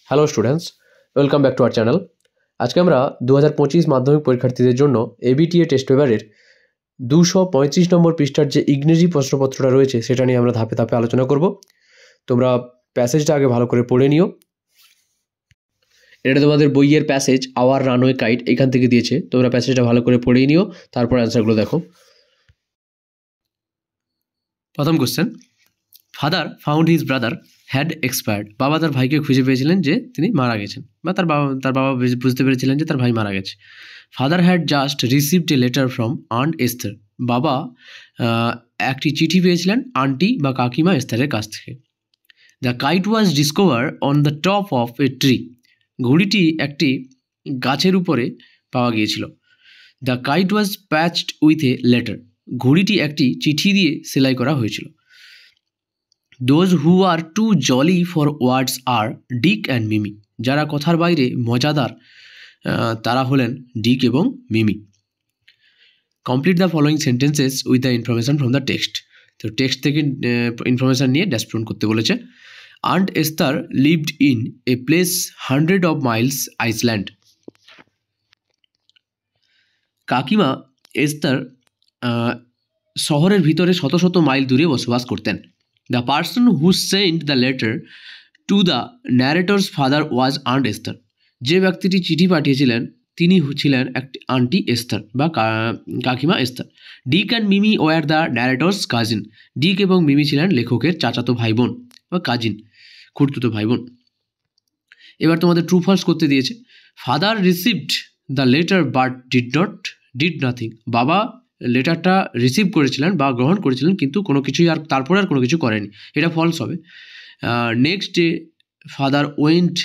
Hello students, welcome back to our channel. আজকে আমরা 2025 মাধ্যমিক পরীক্ষার্থীদের জন্য এবিটিএ টেস্ট পেপারের 235 নম্বর পৃষ্ঠার যে ইংরেজি প্রশ্নপত্রটা রয়েছে সেটা নিয়ে আমরা ধাপে ধাপে আলোচনা করব। তোমরা প্যাসেজটা আগে ভালো করে পড়ে নিও। এটা তোমাদের বইয়ের প্যাসেজ আওয়ার রানওয়ে কাইট এখান থেকে দিয়েছে, তোমরা প্যাসেজটা ভালো করে পড়েই নিও, তারপর অ্যান্সারগুলো দেখো। প্রথম question, father found his brother had expired. বাবা তার ভাইকে খুঁজে পেয়েছিলেন যে তিনি মারা গেছেন, বা তার বাবা বুঝতে পেরেছিলেন যে তার ভাই মারা গেছে। Father had just received a letter from aunt Esther. বাবা একটি চিঠি পেয়েছিলেন আন্টি বা কাকিমা এস্থারের কাছ থেকে। The kite was discover on the top of a tree. ঘুড়িটি একটি গাছের উপরে পাওয়া গিয়েছিল। The kite was patched with a letter. ঘুড়িটি একটি চিঠি দিয়ে সেলাই করা হয়েছিল। Those who are too jolly for words are Dick and Mimi. যারা কথার বাইরে মজাদার তারা হলেন ডিক এবং Mimi. Complete the following sentences with the information from the text. তো টেক্সট থেকে ইনফরমেশান নিয়ে ড্যাশ পূরণ করতে বলেছে। Aunt Esther lived in a place 100 of miles Iceland. কাকিমা এস্থার শহরের ভিতরে শত শত মাইল দূরে বসবাস করতেন। The person who sent the letter to the narrator's father was aunt Esther. যে ব্যক্তিটি চিঠি পাঠিয়েছিলেন তিনি ছিলেন একটি আন্টি এস্থার বা কাকিমা Esther. Dick and Mimi were the narrator's cousin. Dick এবং মিমি ছিলেন লেখকের চাচাতো ভাই বোন বা কাজিন, খুড়তুতো ভাই বোন। এবার তোমাদের ট্রু ফলস করতে দিয়েছে। Father received the letter but did nothing. বাবা লেটারটা রিসিভ করেছিলেন বা গ্রহণ করেছিলেন কিন্তু কোনো কিছুই তারপরে কোনো কিছু করেনি, এটা ফলস হবে। Next day father went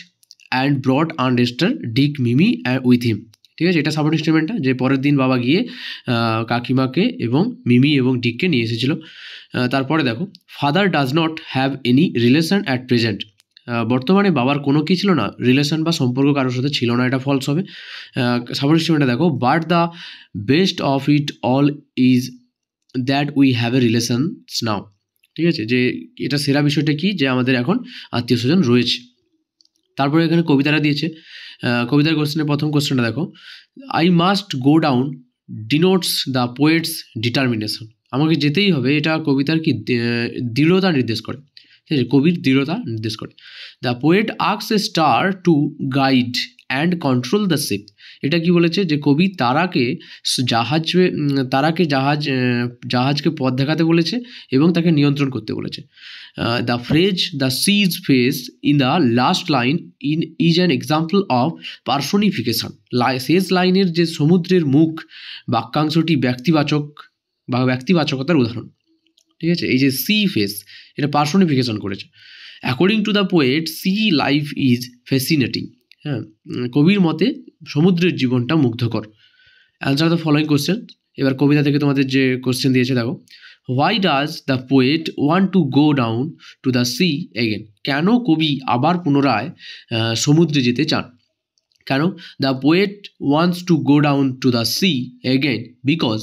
and brought aunt Esther ডিক মিমি উইথ হিম। ঠিক আছে, এটা সাবঅর্ডিনেট স্টেটমেন্টটা, যে পরের দিন বাবা গিয়ে কাকিমাকে এবং মিমি এবং ডিককে নিয়ে এসেছিল। তারপরে দেখো, father does not have any relation at present. বর্তমানে বাবার কোনো কি ছিল না, রিলেশন বা সম্পর্ক কারোর সাথে ছিল না, এটা ফলস হবে। সাবঅর্ডিনেট স্টেটমেন্টটা দেখো, but the best of it all is that we have a relations now. ঠিক আছে, যে এটা সেরা বিষয়টা কি, যে আমাদের এখন আত্মীয় স্বজন রয়েছে। তারপরে এখানে কবিতাটা দিয়েছে। কবিতার কোশ্চেনের প্রথম কোশ্চেনটা দেখো, I must go down denotes the poet's determination. আমাকে যেতেই হবে, এটা কবিতার কি দৃঢ়তা নির্দেশ করে। ঠিক আছে, কবির দৃঢ়তা নির্দেশ করে। The poet asks A star to guide and control the ship. এটা কি বলেছে, যে কবি জাহাজকে পথ দেখাতে বলেছে এবং তাকে নিয়ন্ত্রণ করতে বলেছে। The phrase the sea's face in the last line is an example of personification. শেষ লাইনের যে সমুদ্রের মুখ বাক্যাংশটি ব্যক্তিবাচকতার উদাহরণ। ঠিক আছে, এই যে সি ফেস, এটা পার্সোনিফিকেশন করেছে। According to the poet sea life is fascinating. হ্যাঁ, কবির মতে সমুদ্রের জীবনটা মুগ্ধকর। Answer the following question. এবার কবিতা থেকে তোমাদের যে কোশ্চেন দিয়েছে দেখো, why does the poet want to go down to the sea again. কেন কবি আবার পুনরায় সমুদ্রে যেতে চান? কেন? The poet wants to go down to the sea again because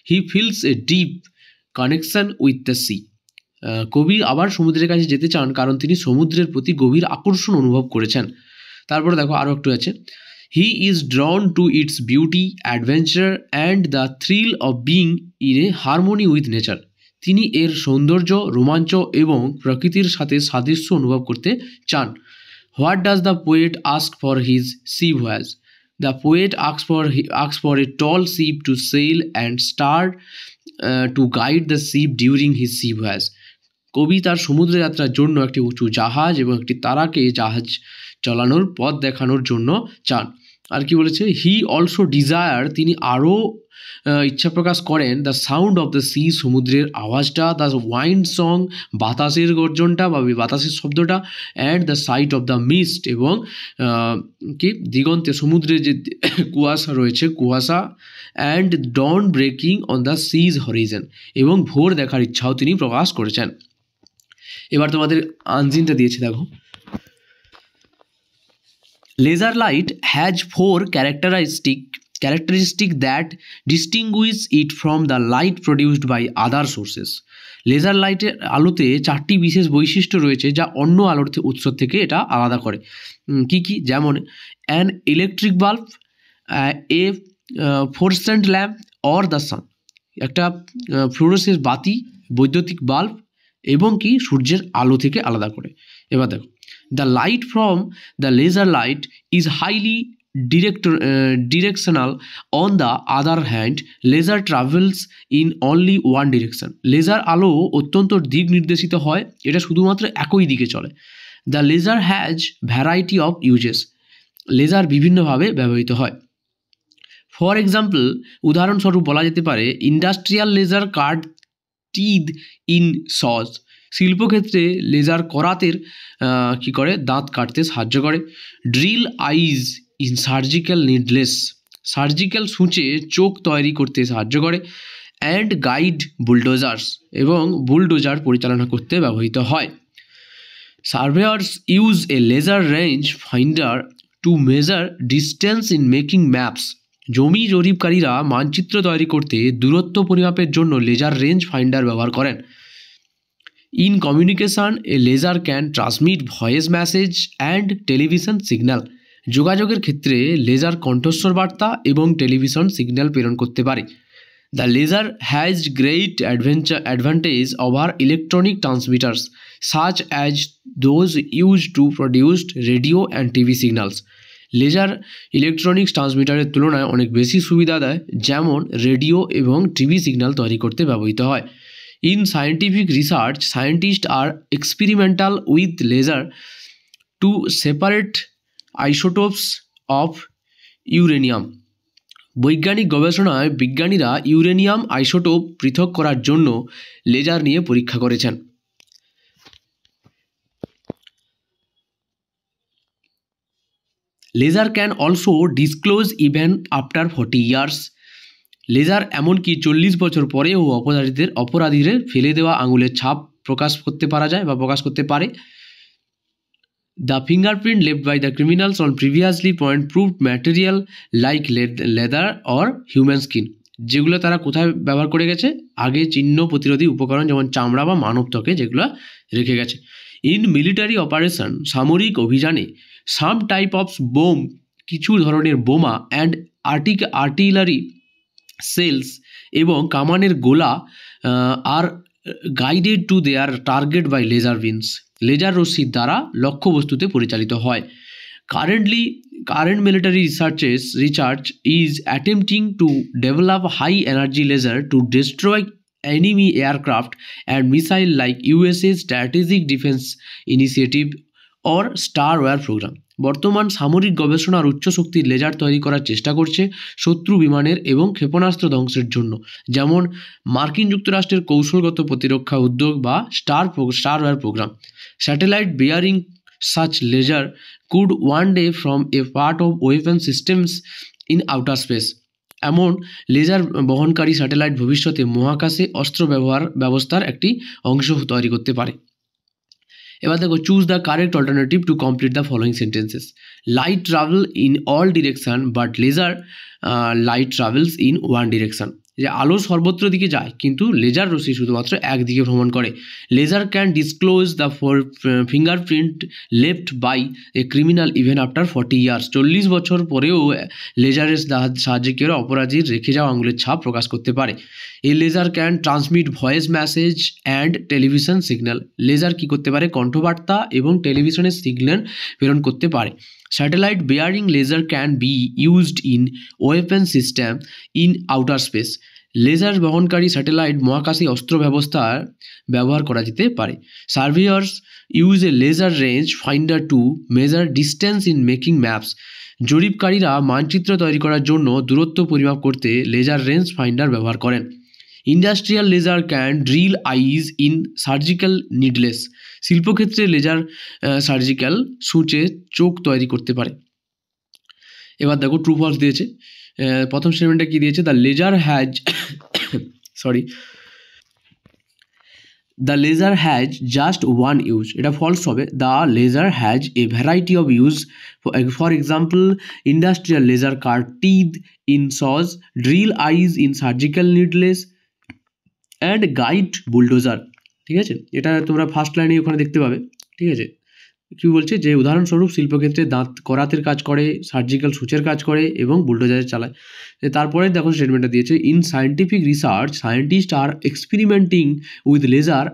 he feels a deep connection with the sea. কবি আবার সমুদ্রের কাছে যেতে চান কারণ তিনি সমুদ্রের প্রতি গভীর আকর্ষণ অনুভব করেছেন। তারপরে দেখো আরও একটু আছে, he is drawn to its beauty adventure and the thrill of being in a harmony with nature. তিনি এর সৌন্দর্য, রোমাঞ্চ এবং প্রকৃতির সাথে সাদৃশ্য অনুভব করতে চান। What does the poet ask for his C voice. The poet asks for a tall ship to sail and star to guide the ship during his sea voyage. কবি তার সমুদ্র যাত্রার জন্য একটি উঁচু জাহাজ এবং একটি তারাকে জাহাজ চালানোর পথ দেখানোর জন্য চান। আর কি বলেছে, হি অলসো ডিজায়ার, তিনি আরও ইচ্ছা প্রকাশ করেন, the sound of the sea, সমুদ্রের আওয়াজটা, দ্য ওয়াইন্ড সং, বাতাসের গর্জনটা বা বাতাসের শব্দটা, and the sight of the mist, এবং কি দিগন্তে সমুদ্রের যে কুয়াশা রয়েছে, কুয়াশা, and dawn breaking on the sea's horizon, এবং ভোর দেখার ইচ্ছাও তিনি প্রকাশ করেছেন। এবার তোমাদের আনজিনটা দিয়েছে দেখো, laser light has 4 characteristic that distinguish it from the light produced by other sources. Laser লাইটের আলোতে 4টি বিশেষ বৈশিষ্ট্য রয়েছে যা অন্য আলোর উৎস থেকে এটা আলাদা করে। কি কি? যেমন an electric bulb, A fluorescent lamp or the sun, একটা ফ্লোরোসেন্ট বাতি, বৈদ্যুতিক বাল্ব এবং কি সূর্যের আলো থেকে আলাদা করে। এবার দেখো, the light from the laser light is highly directional. On the other hand, laser travels in only one direction. Laser আলো অত্যন্ত দিক নির্দেশিত হয়, এটা শুধুমাত্র একই দিকে চলে। The laser has variety of uses, laser বিভিন্নভাবে ব্যবহৃত হয়। ফর এক্সাম্পল, উদাহরণস্বরূপ বলা যেতে পারে industrial laser cut teeth in saws, শিল্পক্ষেত্রে লেজার করাতের কী করে, দাঁত কাটতে সাহায্য করে। Drill eyes in surgical needles, surgical সূঁচে চোখ তৈরি করতে সাহায্য করে। অ্যান্ড গাইড বুলডোজার্স, এবং বুলডোজার পরিচালনা করতে ব্যবহৃত হয়। Surveyors use a laser range finder to measure distance in making maps, জমি জরিপকারীরা মানচিত্র তৈরি করতে দূরত্ব পরিমাপের জন্য লেজার রেঞ্জ ফাইন্ডার ব্যবহার করেন। In communication, a laser can transmit voice message and television signal, যোগাযোগের ক্ষেত্রে লেজার কণ্ঠস্বর বার্তা এবং টেলিভিশন সিগন্যাল প্রেরণ করতে পারে। The laser has great advantage over electronic transmitters such as those use to produce radio and TV signals, laser electronics ট্রান্সমিটারের তুলনায় অনেক বেশি সুবিধা দেয়, যেমন রেডিও এবং টিভি সিগন্যাল তৈরি করতে ব্যবহৃত হয়। In scientific research, scientist are experimental with laser to separate isotopes of uranium, বৈজ্ঞানিক গবেষণায় বিজ্ঞানীরা ইউরেনিয়াম আইসোটোপ পৃথক করার জন্য লেজার নিয়ে পরীক্ষা করেছেন। Laser can also disclose even after 40 years, laser এমনকি 40 বছর পরেও অপরাধীদের ফেলে দেওয়া আঙুলের ছাপ প্রকাশ করতে পারে। The fingerprint left by the criminals on previously proved material like leather or human skin, যেগুলো তারা কোথায় ব্যবহার করে গেছে, আগে চিহ্ন প্রতিরোধী উপকরণ যেমন চামড়া বা মানব ত্বকে যেগুলো রেখে গেছে। ইন মিলিটারি অপারেশন, সামরিক অভিযানে, সাম টাইপ অফ বোম, কিছু ধরনের বোমা, অ্যান্ড আর্টিলারি সেলস, এবং কামানের গোলা আর guided to their target by laser beams, laser রশ্মির দ্বারা লক্ষ্যবস্তুতে পরিচালিত হয়। Current military research is attempting to develop high energy laser to destroy enemy aircraft and missile like USA Strategic Defense Initiative or Star War program. বর্তমান সামরিক গবেষণার উচ্চ শক্তির লেজার তৈরি করার চেষ্টা করছে শত্রু বিমানের এবং ক্ষেপণাস্ত্র ধ্বংসের জন্য, যেমন মার্কিন যুক্তরাষ্ট্রের কৌশলগত প্রতিরক্ষা উদ্যোগ বা star war program. Satellite bearing such laser could one day from a part of weapon systems in outer space, এমন লেজার বহনকারী স্যাটেলাইট ভবিষ্যতে মহাকাশে অস্ত্র ব্যবস্থার একটি অংশ তৈরি করতে পারে। এবার দেখো, choose the correct alternative to complete the following sentences. Light travel in all direction but laser light travels in one direction, যে আলো সর্বত্র দিকে যায় কিন্তু লেজার রশ্মি শুধুমাত্র একদিকে ভ্রমণ করে। Laser can disclose the fingerprint left by a criminal even after 40 years, 40 বছর পরেও লেজারের সাহায্যে কেউ অপরাধীর রেখে যাওয়া আঙুলের ছাপ প্রকাশ করতে পারে। এই laser can transmit voice message and television signal, laser কী করতে পারে, কণ্ঠবার্তা এবং টেলিভিশনের সিগন্যাল প্রেরণ করতে পারে। Satellite bearing laser can be used in weapon system in outer space, laser বহনকারী স্যাটেলাইট মহাকাশী অস্ত্র ব্যবস্থার ব্যবহার করা যেতে পারে। Surveyors use a laser range finder to measure distance in making maps, জরিপকারীরা মানচিত্র তৈরি করার জন্য দূরত্ব পরিমাপ করতে লেজার রেঞ্জ ফাইন্ডার ব্যবহার করেন। Industrial laser can drill eyes in surgical needles, শিল্পক্ষেত্রে লেজার সার্জিক্যাল সূঁচে চোখ তৈরি করতে পারে। এবার দেখো ট্রু ফলস দিয়েছে। প্রথম স্টেটমেন্টটা কি দিয়েছে, the laser has the laser has just one use, এটা ফলস হবে। The laser has a variety of use, for example industrial laser cut teeth in saws, drill eyes in surgical needles, and guide bulldozer. ঠিক আছে, এটা তোমরা first লাইনে ওখানে দেখতে পাবে। ঠিক আছে, কী বলছে যে উদাহরণস্বরূপ শিল্পক্ষেত্রে দাঁত করাতের কাজ করে, সার্জিক্যাল সূচের কাজ করে এবং বুলডোজার চালায়। তারপরে দেখো স্টেটমেন্টটা দিয়েছে, in scientific research scientist are experimenting with laser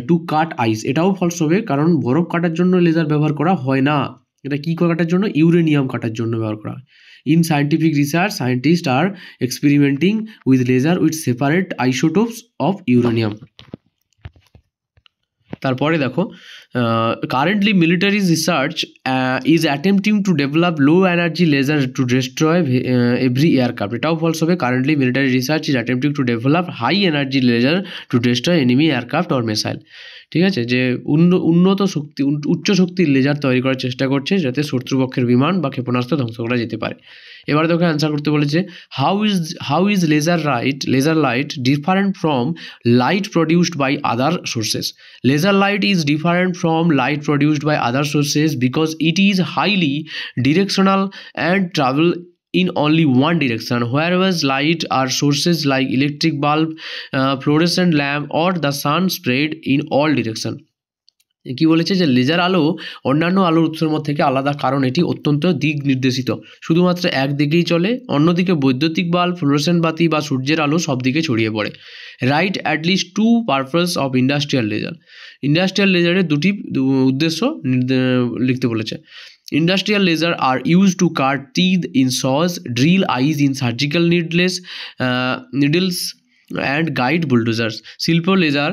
to cut ice. এটাও ফলস হবে, কারণ বরফ কাটার জন্য লেজার ব্যবহার করা হয় না, এটা কী কাটার জন্য, ইউরেনিয়াম কাটার জন্য ব্যবহার করা হয়। In scientific research scientist are experimenting with laser with separate isotopes of uranium. তারপরে দেখো, currently military research is attempting to develop low energy laser to destroy every aircraft. এটাও ফলস হবে, currently military research is attempting to develop high energy laser to destroy enemy aircraft or missile. ঠিক আছে, যে উন্নত শক্তি উচ্চ শক্তির laser তৈরি করার চেষ্টা করছে যাতে শত্রুপক্ষের বিমান বা ক্ষেপণাস্ত্র ধ্বংস করা যেতে পারে। এবার তোকে অ্যান্সার করতে বলেছে, how is laser light different from light produced by other sources. Laser light is different from light produced by other sources because it is highly directional and travel in only one direction, whereas light are sources like electric bulb, fluorescent lamp or the sun spread in all direction. কি বলেছে যে laser আলো অন্যান্য আলোর উৎসের মধ্যে থেকে আলাদা, কারণ এটি অত্যন্ত দিক নির্দেশিত, শুধুমাত্র এক দিকেই চলে, অন্যদিকে বৈদ্যুতিক বাল্ব, ফ্লোরোসেন্ট বাতি বা সূর্যের আলো সব দিকে ছড়িয়ে পড়ে। Write at least two purpose of industrial laser. Industrial লেজারের দুটি উদ্দেশ্য লিখতে বলেছে। Industrial laser are use to cut teeth in saws, drill eyes in surgical needles and guide bulldozers. শিল্প লেজার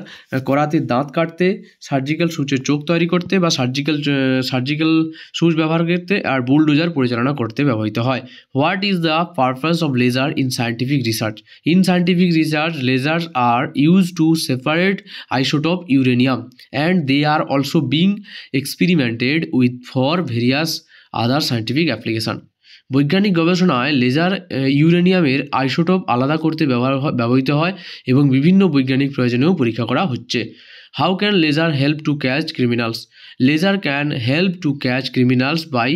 করাতে দাঁত কাটতে, সার্জিক্যাল সূচের চোখ তৈরি করতে বা সার্জিক্যাল সূচ ব্যবহার করতে, আর বুলডোজার পরিচালনা করতে ব্যবহৃত হয়। What is the purpose of laser in scientific research? In scientific research lasers are use to separate isotope uranium and they are also being experimented with for various other scientific application. বৈজ্ঞানিক গবেষণায় laser ইউরেনিয়ামের isotope আলাদা করতে ব্যবহৃত হয় এবং বিভিন্ন বৈজ্ঞানিক প্রয়োজনেও পরীক্ষা করা হচ্ছে। How can laser help to catch criminals? Laser can help to catch criminals by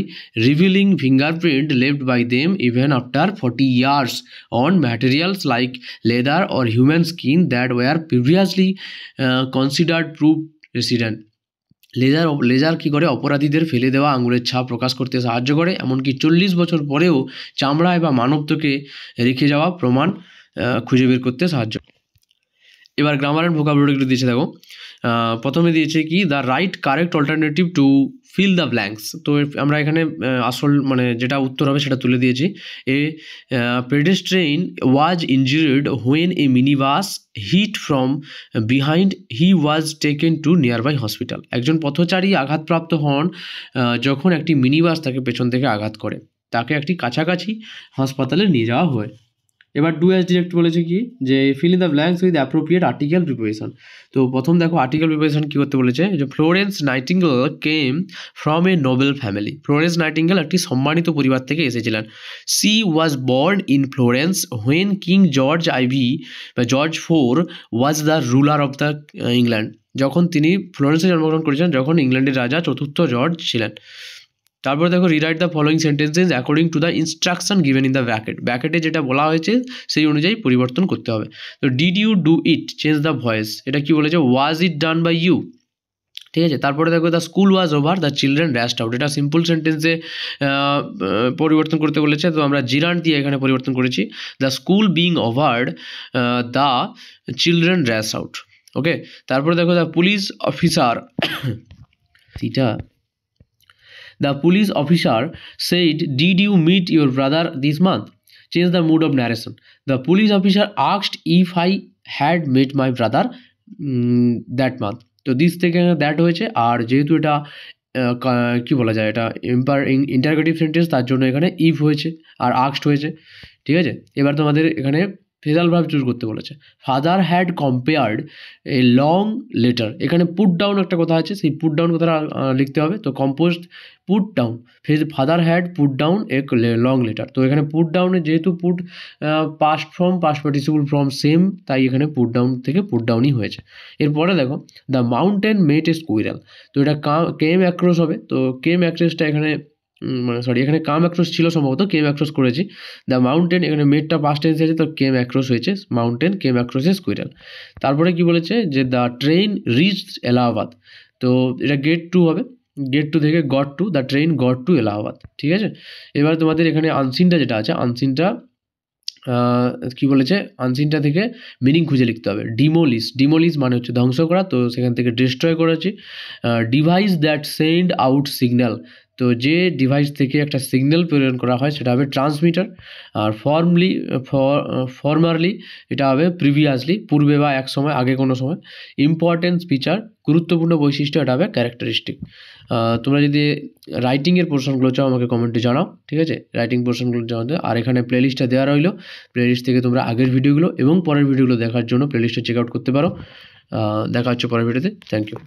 revealing fingerprint left by them even after 40 years on materials like leather or human skin that were previously considered proof resident. Laser কী করে, অপরাধীদের ফেলে দেওয়া আঙুলের ছাপ প্রকাশ করতে সাহায্য করে, এমনকি 40 বছর পরেও চামড়ায় বা মানবত্বকে রেখে যাওয়া প্রমাণ খুঁজে বের করতে সাহায্য। এবার গ্রামার অ্যান্ড ভোকাবুলারিগুলো দিয়েছে দেখো। প্রথমে দিয়েছে কি, the right correct alternative to fill the blanks. তো আমরা এখানে আসল মানে যেটা উত্তর হবে সেটা তুলে দিয়েছি। A pedestrian was injured when a mini bus hit from behind he was taken to nearby hospital. একজন পথচারী আঘাতপ্রাপ্ত হন যখন একটি মিনি বাস তাকে পেছন থেকে আঘাত করে, তাকে একটি কাছাকাছি হাসপাতালে নিয়ে যাওয়া হয়। এবার ডু অ্যাজ ডিরেক্ট বলেছে কি, যে fill in the blanks with appropriate article preparation. তো প্রথম দেখো আর্টিকেল প্রিপারেশন কী করতে বলেছে, যে Florence nightingale came from a noble family. Florence nightingale একটি সম্মানিত পরিবার থেকে এসেছিলেন। C was born in Florence when king George IV was the ruler of the England. যখন তিনি ফ্লোরেন্সে জন্মগ্রহণ করেছিলেন যখন ইংল্যান্ডের রাজা চতুর্থ জর্জ ছিলেন। তারপরে দেখো, rewrite the following sentences according to the instruction given in the ব্র্যাকেটে যেটা বলা হয়েছে সেই অনুযায়ী পরিবর্তন করতে হবে। তো did you do it, change the voice, এটা কি বলেছে, ওয়াজ ইট ডান বাই ইউ। ঠিক আছে, তারপরে দেখো the school was over, the children rushed out, এটা সিম্পল সেন্টেন্সে পরিবর্তন করতে বলেছে, তো আমরা জিরান্ট দিয়ে এখানে পরিবর্তন করেছি। The school being overed, the children rush out. Okay, তারপরে দেখো দ্য পুলিশ অফিসার, এটা the police officer said, did you meet your brother this month? Change the mood of narration. The police officer asked if I had met my brother that month. তো this থেকে that হয়েছে, আর যেহেতু এটা কি বলা যায়, এটা ইন্টারগেটিভ সেন্টেন্স, তার জন্য এখানে ইফ হয়েছে আর আস্কড হয়েছে। ঠিক আছে, এবার তোমাদের এখানে ফ্রেজাল ভার্ব চুজ করতে বলেছে। Father had compared A long letter, এখানে পুট ডাউন একটা কথা আছে, সেই পুট ডাউন কথাটা লিখতে হবে। তো composed put down, father had put down a long letter. তো এখানে পুট ডাউনে যেহেতু put past form past participle form same, তাই এখানে পুট ডাউন থেকে পুট ডাউনই হয়েছে। এরপরে দেখো, the mountain met a squirrel, তো এটা কেম অ্যাক্রস হবে। তো কেম অ্যাক্রসটা এখানে মানে সরি এখানে কাম অ্যাক্রস ছিল সম্ভবত, কেম অ্যাক্রস করেছি। দ্য মাউন্টেন, এখানে মেডটা পাস্ট টেন্স আছে, তো কেম অ্যাক্রস হয়েছে, মাউন্টেন কেম অ্যাক্রস এ স্কুইরেল। তারপরে কি বলেছে যে দ্য ট্রেন রিচড এলাহাবাদ, তো এটা গেট টু হবে, গেট টু থেকে got to, the train got to Allahabad. ঠিক আছে, এবার তোমাদের এখানে আনসিনটা যেটা আছে, আনসিনটা কি বলেছে, আনসিনটা থেকে মিনিং খুঁজে লিখতে হবে। ডিমোলিশ, ডিমোলিশ মানে হচ্ছে ধ্বংস করা, তো সেখান থেকে ডিস্ট্রয় করেছি। Device that send out signal, তো যে ডিভাইস থেকে একটা সিগন্যাল প্রেরণ করা হয় সেটা হবে ট্রান্সমিটার। আর ফর্মারলি এটা হবে প্রিভিয়াসলি, পূর্বে বা এক সময়, আগে কোনো সময়। ইম্পর্টেন্স ফিচার, গুরুত্বপূর্ণ বৈশিষ্ট্য, এটা হবে ক্যারেক্টারিস্টিক। তোমরা যদি রাইটিংয়ের পোর্শনগুলো চাও আমাকে কমেন্টে জানাও, ঠিক আছে, রাইটিং পোর্শনগুলো জানাতে। আর এখানে প্লেলিস্টটা দেওয়া রইলো, প্লেলিস্ট থেকে তোমরা আগের ভিডিওগুলো এবং পরের ভিডিওগুলো দেখার জন্য প্লেলিস্টটা চেক আউট করতে পারো। দেখা হচ্ছে পরের ভিডিওতে, থ্যাংক ইউ।